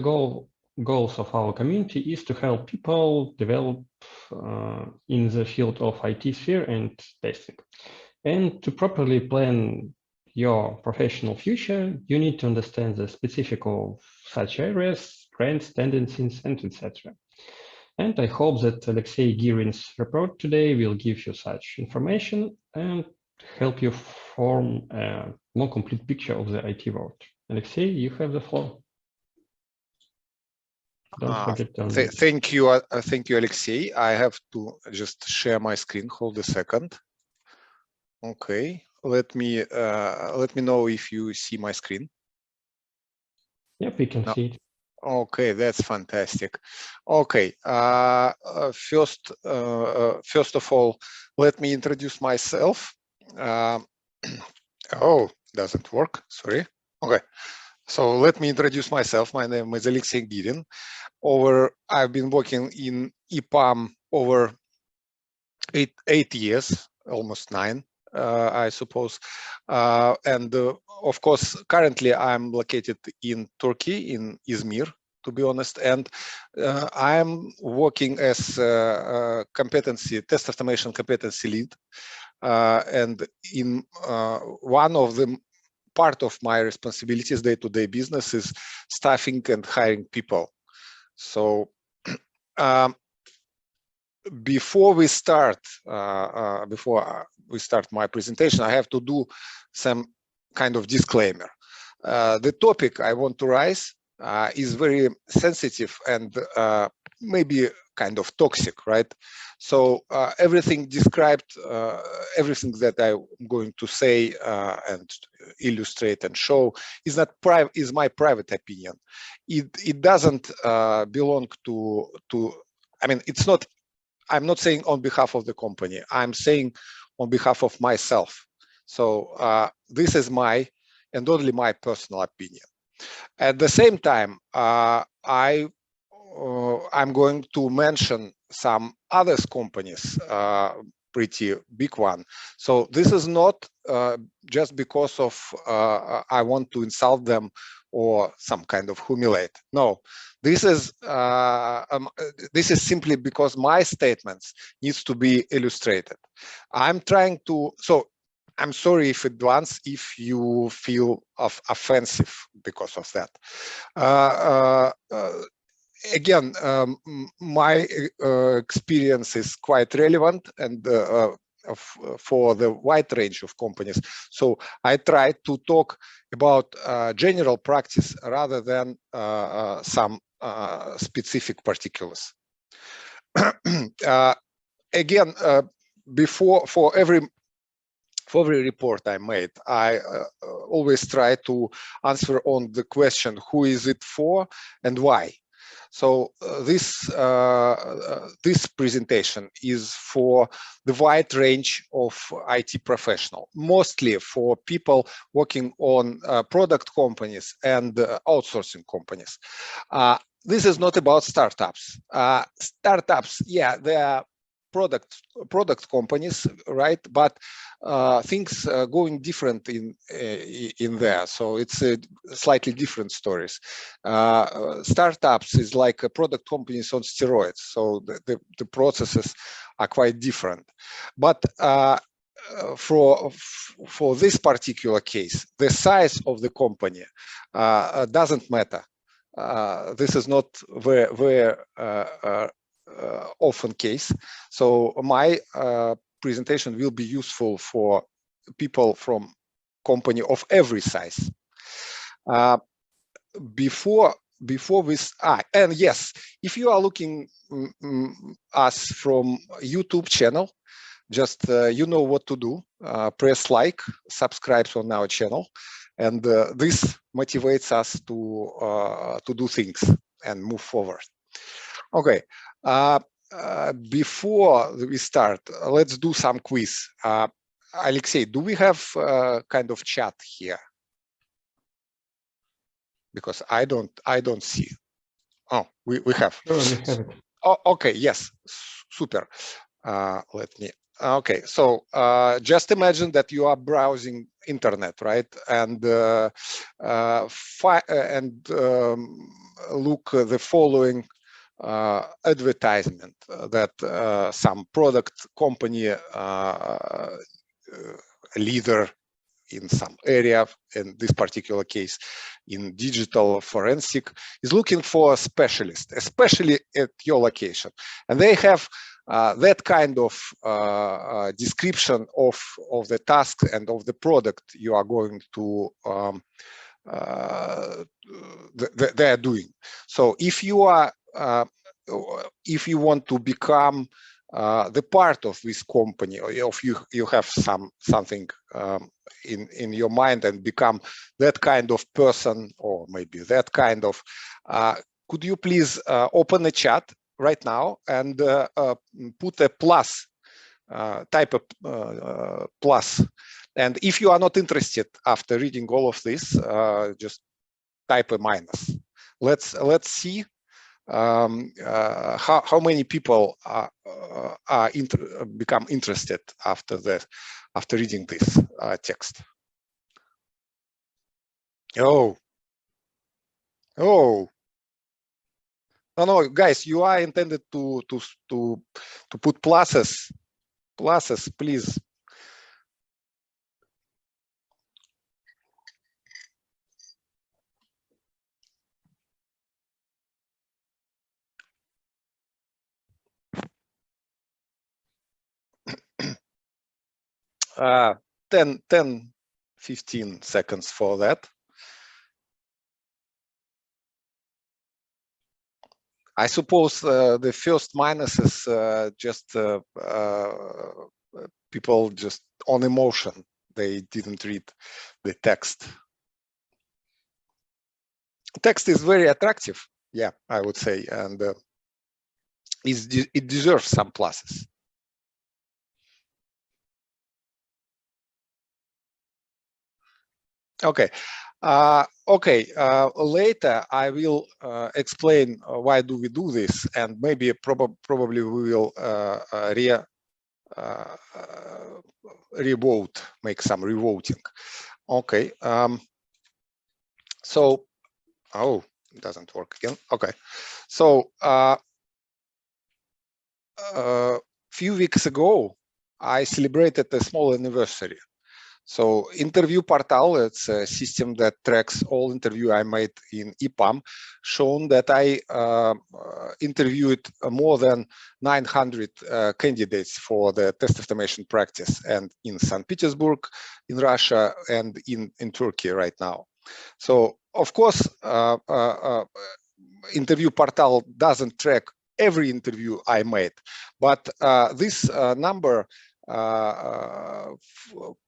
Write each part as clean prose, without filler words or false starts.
goals of our community is to help people develop in the field of IT sphere and testing. And to properly plan your professional future, you need to understand the specific of such areas, trends, tendencies, and etc. And I hope that Alexey Girin's report today will give you such information and help you form a more complete picture of the IT world. Alexey, you have the floor. Don't forget to unmute. Thank you, Alexey. I have to just share my screen. Hold a second. Okay, let me know if you see my screen. Yep, we can see it. Okay, that's fantastic. Okay, first of all, let me introduce myself. Oh, doesn't work. Sorry. Okay, so let me introduce myself. My name is Alexey Girin. I've been working in EPAM over eight years, almost 9. I suppose, and of course, currently I'm located in Turkey, in Izmir, to be honest, and I'm working as a test automation competency lead, and in one of the part of my responsibilities, day-to-day business, is staffing and hiring people. So before we start my presentation, I have to do some kind of disclaimer. The topic I want to raise is very sensitive and maybe kind of toxic, right? So everything described, everything that I'm going to say and illustrate and show is my private opinion. It doesn't belong to. I mean, it's not. I'm not saying on behalf of the company. I'm saying on behalf of myself. So this is my and only my personal opinion. At the same time, I'm going to mention some other companies, pretty big one. So this is not just because of I want to insult them or some kind of humiliate. No, this is simply because my statements needs to be illustrated. I'm trying to, so I'm sorry if advance if you feel offensive because of that. Again, my experience is quite relevant and for the wide range of companies. So I try to talk about general practice rather than some specific particulars. Again, for every report I made, I always try to answer on the question, who is it for and why? So this presentation is for the wide range of IT professional, mostly for people working on product companies and outsourcing companies. This is not about startups. Startups, yeah, they are product companies, right? But things going different in there, so it's slightly different stories. Startups is like product companies on steroids, so the processes are quite different. But for this particular case, the size of the company doesn't matter. This is not very often case. So my presentation will be useful for people from company of every size. Before we and yes, if you are looking us from YouTube channel, just you know what to do. Press like, subscribe on our channel, and this motivates us to do things and move forward. Okay. Before we start, let's do some quiz. Alexey, do we have kind of chat here? Because I don't see. Oh, we have. Sure, we have it. Oh, okay. Yes. Super. Let me Okay, so just imagine that you are browsing internet, right? And look the following advertisement that some product company leader in some area, in this particular case in digital forensic, is looking for a specialist, especially at your location, and they have that kind of description of the task and of the product you are going to they are doing. So if you are if you want to become the part of this company, or if you have something in your mind and become that kind of person, or maybe that kind of, could you please open a chat right now and put a plus, type a plus. And if you are not interested after reading all of this, just type a minus. Let's see how many people become interested after reading this text. Oh, no, guys, you are intended to put pluses, please. Uh, 15 seconds for that. I suppose the first minus is just people just on emotion. They didn't read the text. Text is very attractive, yeah, I would say, and it deserves some pluses. Okay. Later I will explain why do we do this, and maybe probably we will revote, make some revoting. Okay. So, oh, it doesn't work again. Okay. So few weeks ago, I celebrated a small anniversary. So Interview Portal, it's a system that tracks all interview I made in EPAM, shown that I interviewed more than 900 candidates for the test automation practice, and in St. Petersburg, in Russia, and in Turkey right now. So of course, Interview Portal doesn't track every interview I made, but this number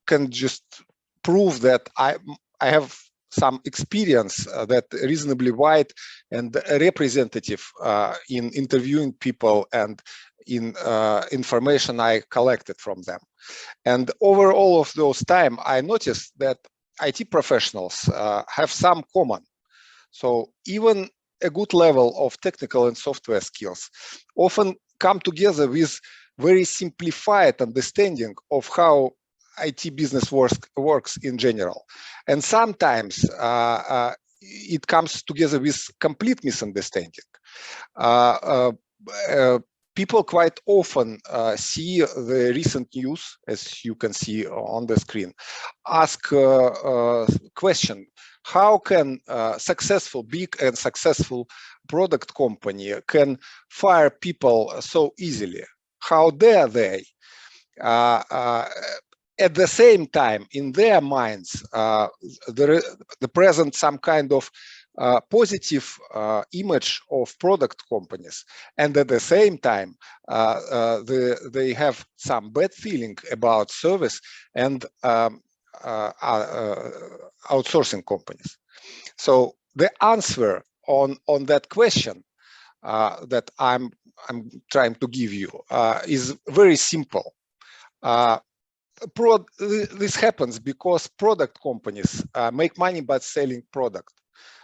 can just prove that I have some experience that reasonably wide and representative in interviewing people and in information I collected from them. And over all of those time, I noticed that IT professionals have some common. So even a good level of technical and software skills often come together with very simplified understanding of how IT business works in general. And sometimes it comes together with complete misunderstanding. People quite often see the recent news, as you can see on the screen, ask question: how can successful, big and successful product company can fire people so easily? How dare they? At the same time, in their minds, the present some kind of positive image of product companies, and at the same time they have some bad feeling about service and outsourcing companies. So the answer on that question that I'm trying to give you is very simple. This happens because product companies make money by selling product,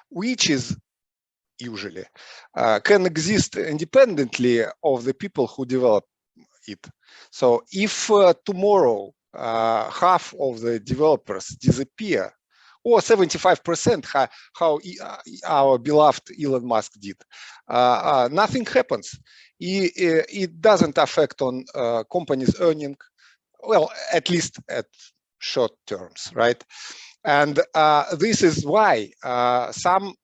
which is usually can exist independently of the people who develop it. So if tomorrow half of the developers disappear, or 75%, how our beloved Elon Musk did, nothing happens. It doesn't affect on companies' earning, well, at least at short terms, right? And this is why some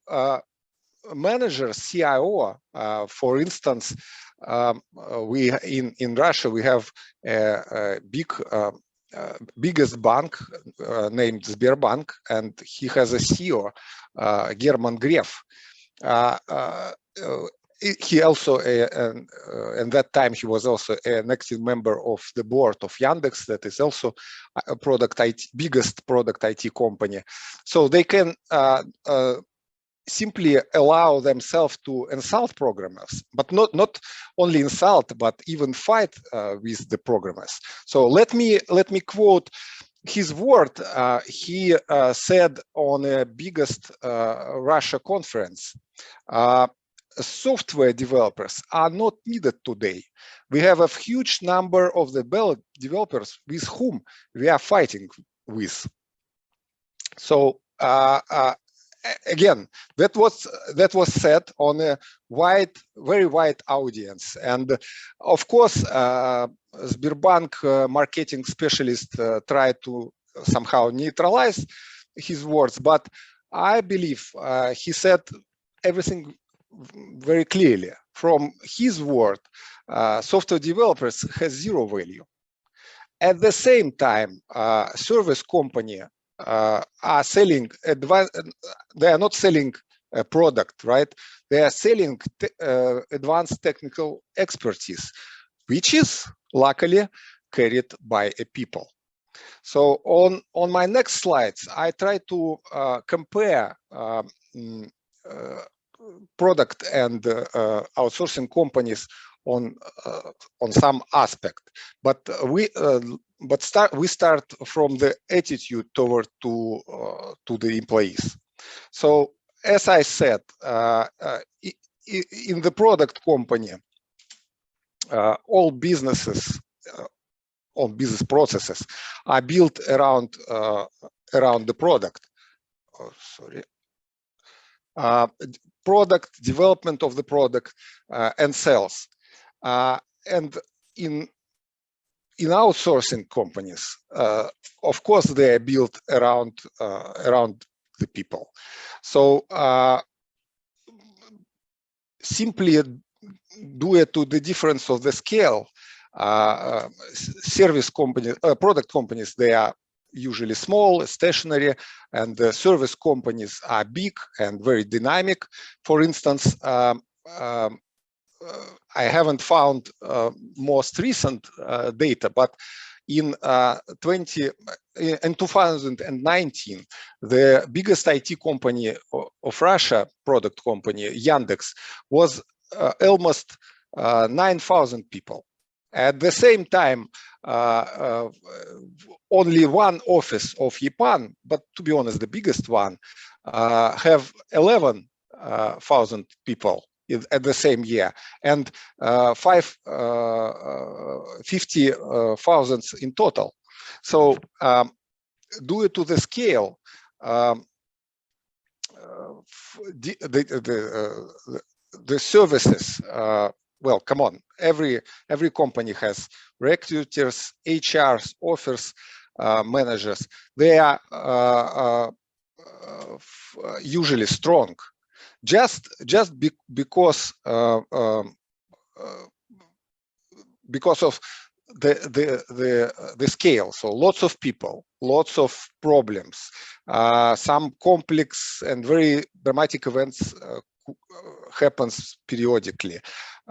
managers, CIO, for instance, we in Russia we have a biggest bank named Sberbank, and he has a CEO, German Gref. He also, and that time he was also an active member of the board of Yandex, that is also a biggest product IT company. So they can simply allow themselves to insult programmers, but not only insult, but even fight with the programmers. So let me quote his word. He said on a biggest Russia conference, software developers are not needed today. We have a huge number of the developers with whom we are fighting with. So again, that was said on a very wide audience, and of course, Sberbank marketing specialist tried to somehow neutralize his words, but I believe he said everything very clearly. From his word, software developers has zero value. At the same time, service company are selling they are not selling a product, right? They are selling advanced technical expertise, which is luckily carried by a people. So on my next slides, I try to compare product and outsourcing companies on some aspect, but we start from the attitude toward to the employees. So as I said, in the product company, all business processes are built around the product. Oh, sorry. Product development of the product and sales, and in outsourcing companies, of course, they are built around the people. So simply due to the difference of the scale, service companies, product companies, they are usually small, stationary, and the service companies are big and very dynamic. For instance, I haven't found most recent data, but in 2019, the biggest IT company of Russia, product company, Yandex, was almost 9,000 people. At the same time, only one office of Japan, but to be honest, the biggest one, have 11,000 people at the same year, and 50,000 in total. So due to the scale, the services, well, come on, every company has recruiters, HRs, offers, managers. They are usually strong, just because of the scale. So lots of people, lots of problems, some complex and very dramatic events happens periodically,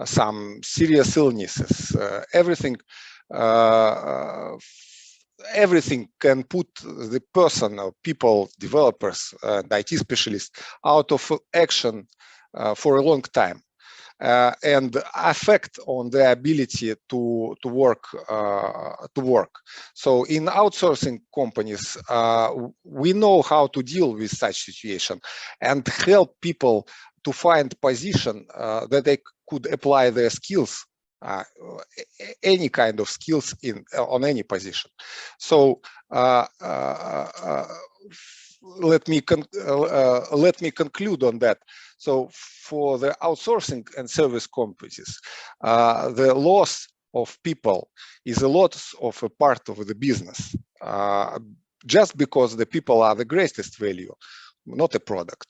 some serious illnesses, everything can put the person, people, developers, and IT specialists out of action for a long time, and affect on the ability to work. So in outsourcing companies, we know how to deal with such situation and help people to find position that they could apply their skills any kind of skills on any position. So let me conclude on that. So for the outsourcing and service competencies, the loss of people is a loss of a part of the business, just because the people are the greatest value, not a product.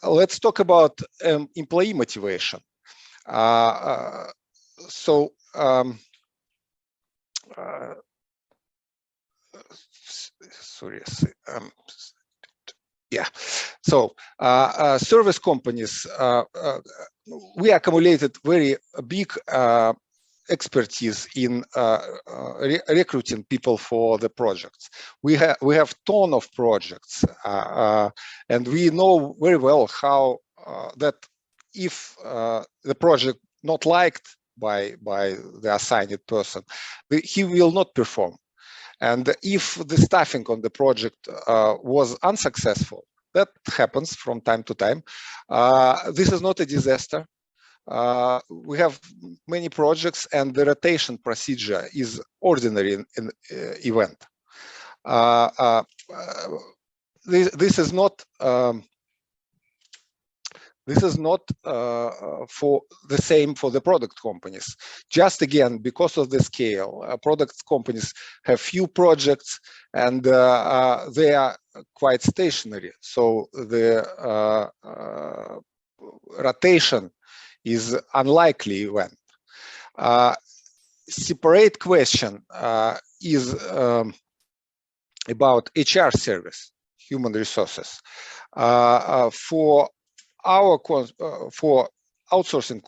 Let's talk about employee motivation. So service companies, we accumulated very big expertise in recruiting people for the projects. We have ton of projects, and we know very well how that if the project not liked by the assigned person, he will not perform. And if the staffing on the project was unsuccessful, that happens from time to time. This is not a disaster. We have many projects, and the rotation procedure is ordinary event. This is not for the same for the product companies. Just again, because of the scale, product companies have few projects, and they are quite stationary. So the rotation is unlikely event. Separate question is about HR service, human resources. For outsourcing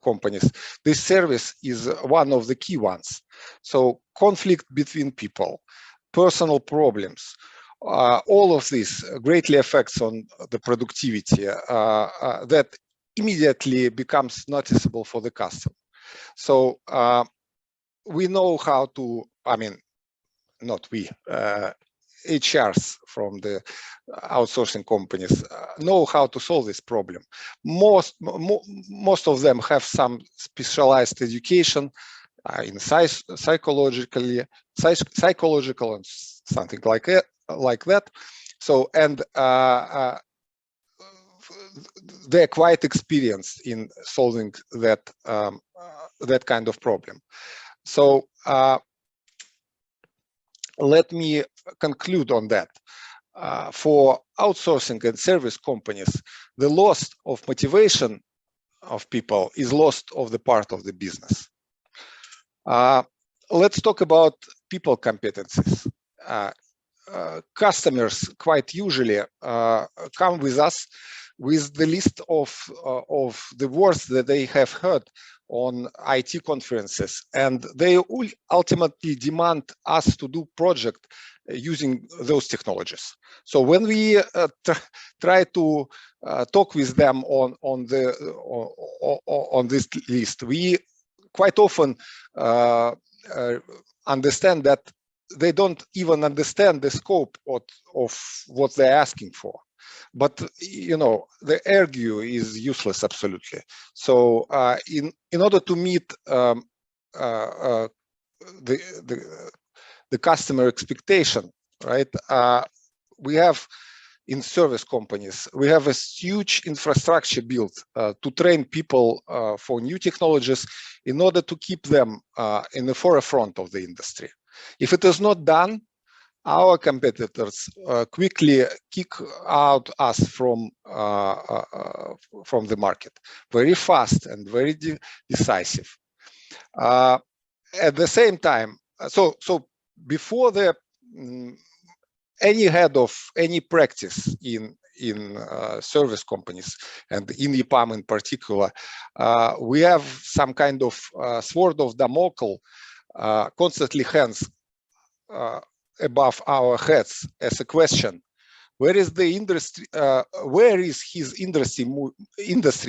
companies, this service is one of the key ones. So conflict between people, personal problems, all of this greatly affects on the productivity that immediately becomes noticeable for the customer. So we know how to, I mean, not we, HRs from the outsourcing companies know how to solve this problem. Most of them have some specialized education in psychological and something like that. So, and they're quite experienced in solving that that kind of problem. So let me conclude on that. For outsourcing and service companies, the loss of motivation of people is loss of the part of the business. Let's talk about people competencies. Customers quite usually come with us with the list of the words that they have heard on IT conferences, and they ultimately demand us to do project using those technologies. So when we try to talk with them on this list, we quite often understand that they don't even understand the scope of what they're asking for. But you know, the argue is useless absolutely. So in order to meet the customer expectation, right? We have in service companies, we have a huge infrastructure built to train people for new technologies in order to keep them in the forefront of the industry. If it is not done, our competitors quickly kick out us from the market very fast and very decisive. At the same time, so before the any head of any practice in service companies and in EPAM in particular, we have some kind of sword of Damocles constantly hangs above our heads as a question: where is the industry? Where is his industry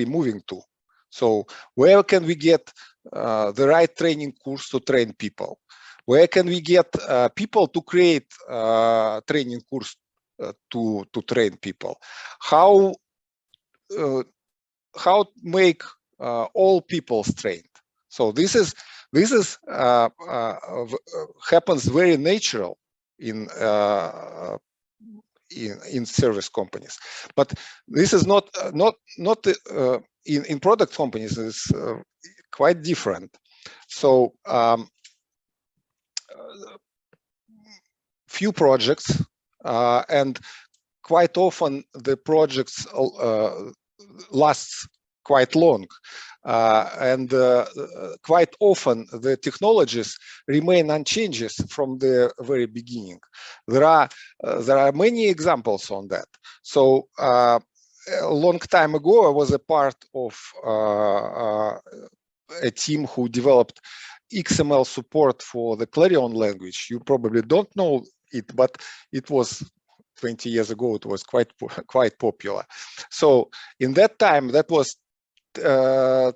moving to? So where can we get the right training course to train people? Where can we get people to create training course to train people? How make all people trained? So this happens very natural in service companies, but this is not in product companies. Is quite different. So few projects, and quite often the projects lasts quite long, and quite often the technologies remain unchanged from the very beginning. There are many examples on that. So a long time ago, I was a part of a team who developed XML support for the Clarion language. You probably don't know it, but it was 20 years ago. It was quite popular. So in that time, that was 10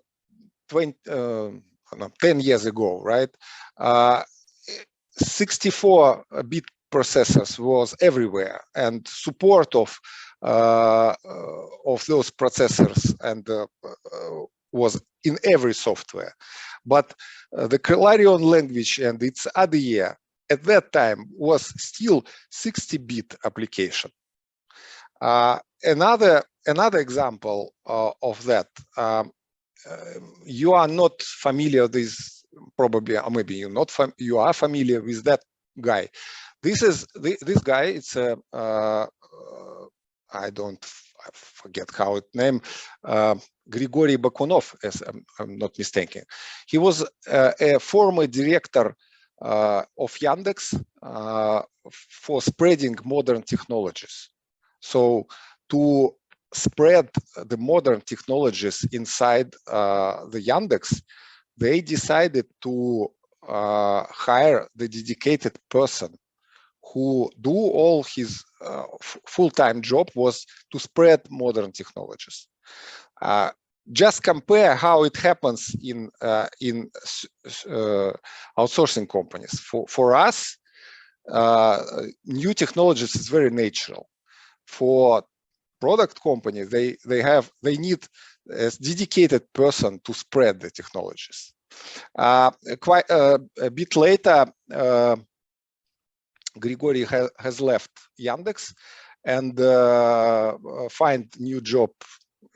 years ago, right? 64-bit processors was everywhere, and support of those processors and was in every software. But the Clarion language and its IDE at that time was still 60-bit application. Another example of that, you are not familiar with this, probably, or maybe you're not. You are familiar with that guy. This guy. It's a I forget how it name. Grigory Bakunov, as I'm not mistaken. He was a former director of Yandex for spreading modern technologies. So to spread the modern technologies inside the Yandex, they decided to hire the dedicated person who do all his full-time job was to spread modern technologies. Just compare how it happens in outsourcing companies. For us, new technologies is very natural. For product companies, they need a dedicated person to spread the technologies. Quite a bit later, Grigory has left Yandex and find new job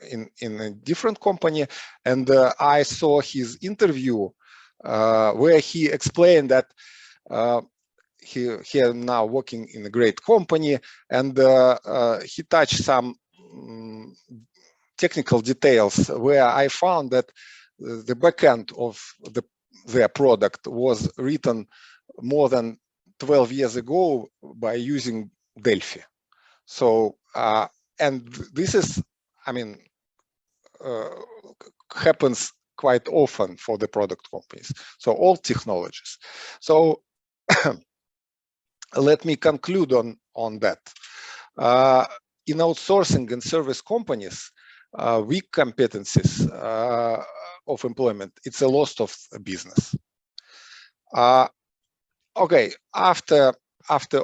in a different company, and I saw his interview where he explained that he is now working in a great company, and he touched some technical details where I found that the backend of their product was written more than 12 years ago by using Delphi. So and this is, I mean, happens quite often for the product companies. So all technologies. So let me conclude on that. In outsourcing and service companies, weak competencies of employment, it's a loss of business. Okay, after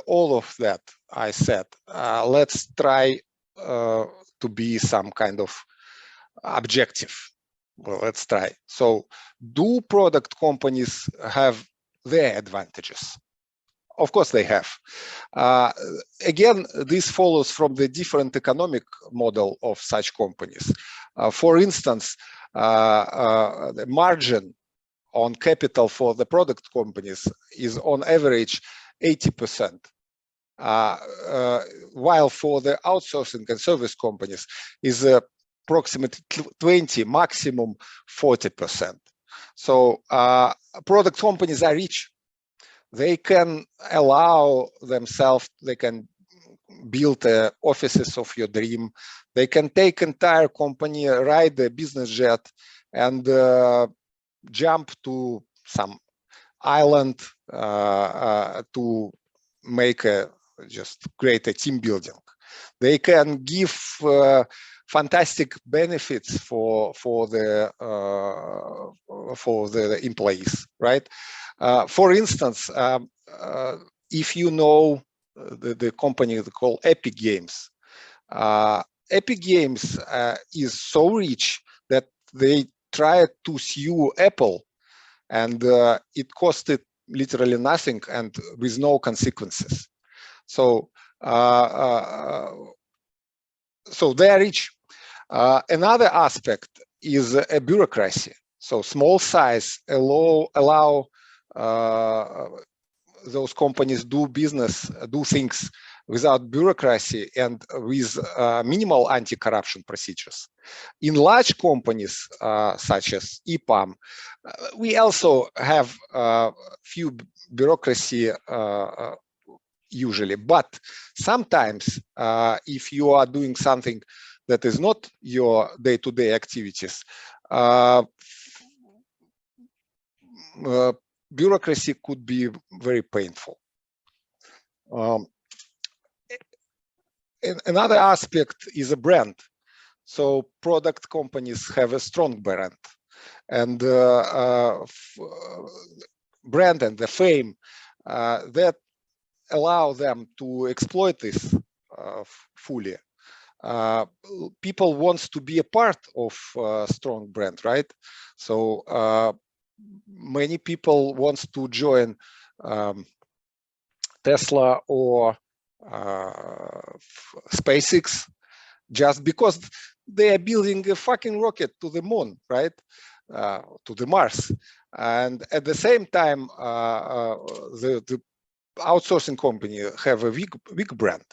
all of that, I said, let's try to be some kind of objective. Well, let's try. So, do product companies have their advantages? Of course they have. Again, this follows from the different economic model of such companies. For instance, the margin on capital for the product companies is on average 80%, while for the outsourcing and service companies is approximately 20, maximum 40%. So product companies are rich. They can allow themselves, they can build offices of your dream. They can take entire company, ride the business jet, and jump to some island to make just create a team building. They can give fantastic benefits for the employees, right? For instance, if you know the company called Epic Games, Epic Games is so rich that they tried to sue Apple and it costed literally nothing and with no consequences. So so they are rich. Another aspect is a bureaucracy. So small size allow those companies do things without bureaucracy and with minimal anti-corruption procedures. In large companies such as EPAM, we also have few bureaucracy usually, but sometimes if you are doing something that is not your day-to-day activities, bureaucracy could be very painful. Another aspect is a brand. So product companies have a strong brand, and brand and the fame that allow them to exploit this fully. People want to be a part of a strong brand, right? So many people want to join Tesla or SpaceX just because they are building a fucking rocket to the moon, right? To the Mars. And at the same time, the outsourcing company have a weak brand.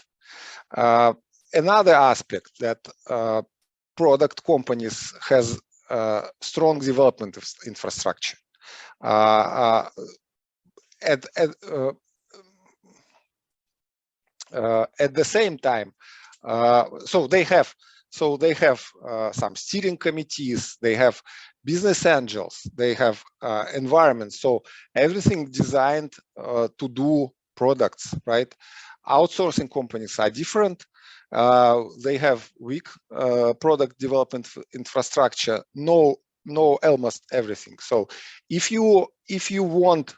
Another aspect that product companies has strong development of infrastructure. At the same time, so they have some steering committees, they have business angels, they have environments. So everything designed to do products, right? Outsourcing companies are different. They have weak product development infrastructure, no almost everything. So if you want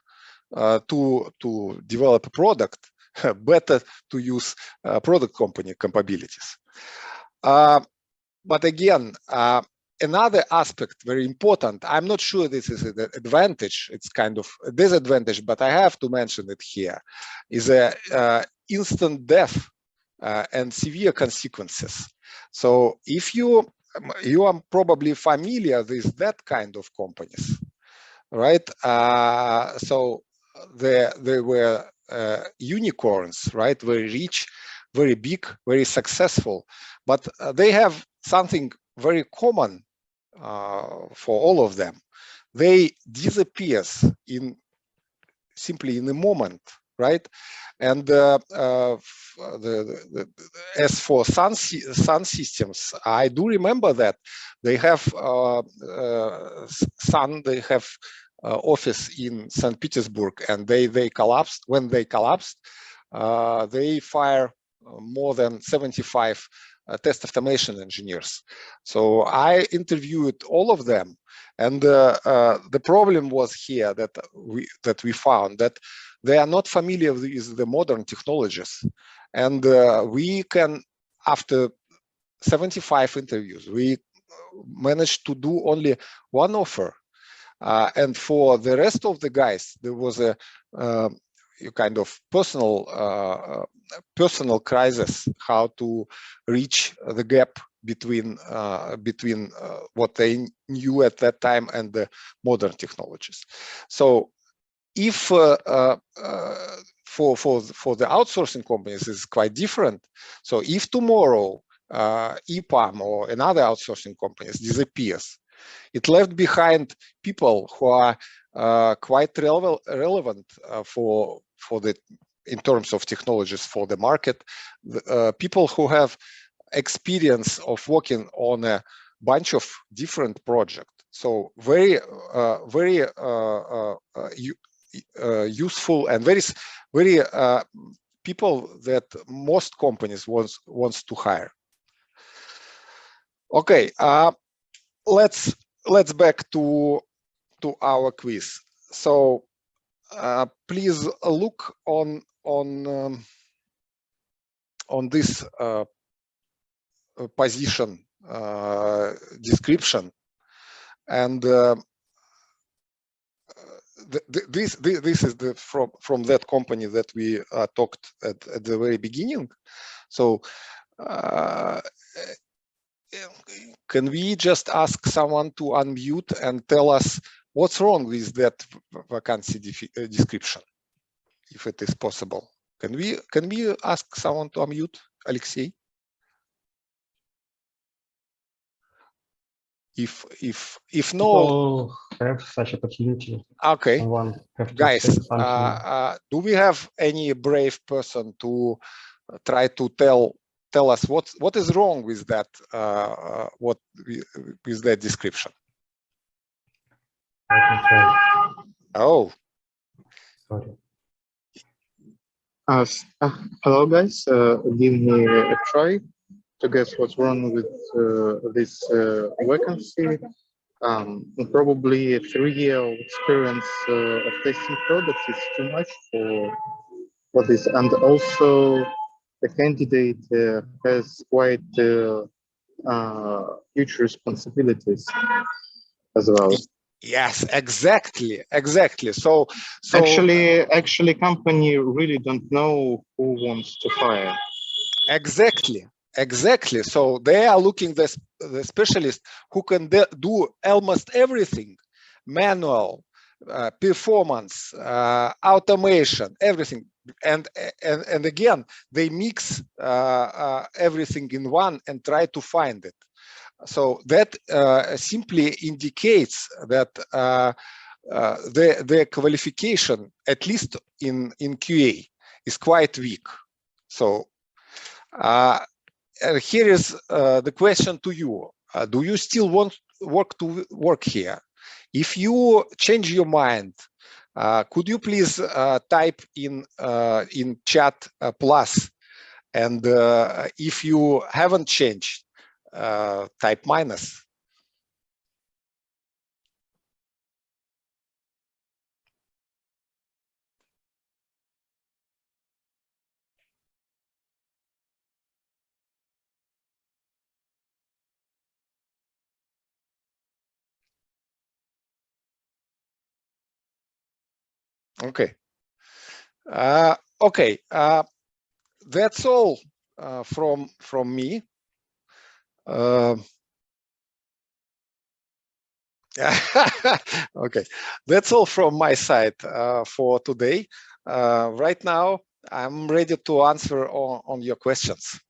to develop a product, better to use product company capabilities. But again, another aspect very important, I'm not sure this is an advantage, it's kind of a disadvantage, but I have to mention it here, is a instant death and severe consequences. So if you are probably familiar with that kind of companies, right? So they were unicorns, right? Very rich, very big, very successful, but they have something very common for all of them. They disappear simply in a moment, right? And as for sun systems, I do remember that they have they have office in St. Petersburg, and they collapsed. When they collapsed, they fire more than 75 test automation engineers. So I interviewed all of them, and the problem was here that we found that they are not familiar with the modern technologies, and we can, after 75 interviews, we managed to do only one offer. And for the rest of the guys, there was a kind of personal crisis, how to reach the gap between what they knew at that time and the modern technologies. So if for the outsourcing companies is quite different. So if tomorrow EPAM or another outsourcing companies disappears, it left behind people who are quite relevant for the in terms of technologies for the market, people who have experience of working on a bunch of different projects. So very useful and very people that most companies wants to hire. Okay, let's back to our quiz. So please look on this position description, and this is from that company that we talked at the very beginning. So can we just ask someone to unmute and tell us what's wrong with that vacancy description, if it is possible? Can we ask someone to unmute, Alexey? If no, people have such opportunity. okay. Someone have to Guys, say something. do we have any brave person to try to tell us what is wrong with that with that description? I can try. Oh, Sorry. Hello guys, give me a try to guess what's wrong with this vacancy. Probably a 3-year experience of testing products is too much for this, and also the candidate has quite huge responsibilities as well. yes, exactly. So actually, company really don't know who wants to hire. Exactly. So they are looking the specialist who can do almost everything: manual, performance, automation, everything. And again, they mix everything in one and try to find it. So that simply indicates that the qualification, at least in QA, is quite weak. So here is the question to you. Do you still want to work here? If you change your mind, could you please type in chat plus? And if you haven't changed, type minus. Okay. Okay. That's all from me. Okay, that's all from my side for today. Right now, I'm ready to answer on your questions.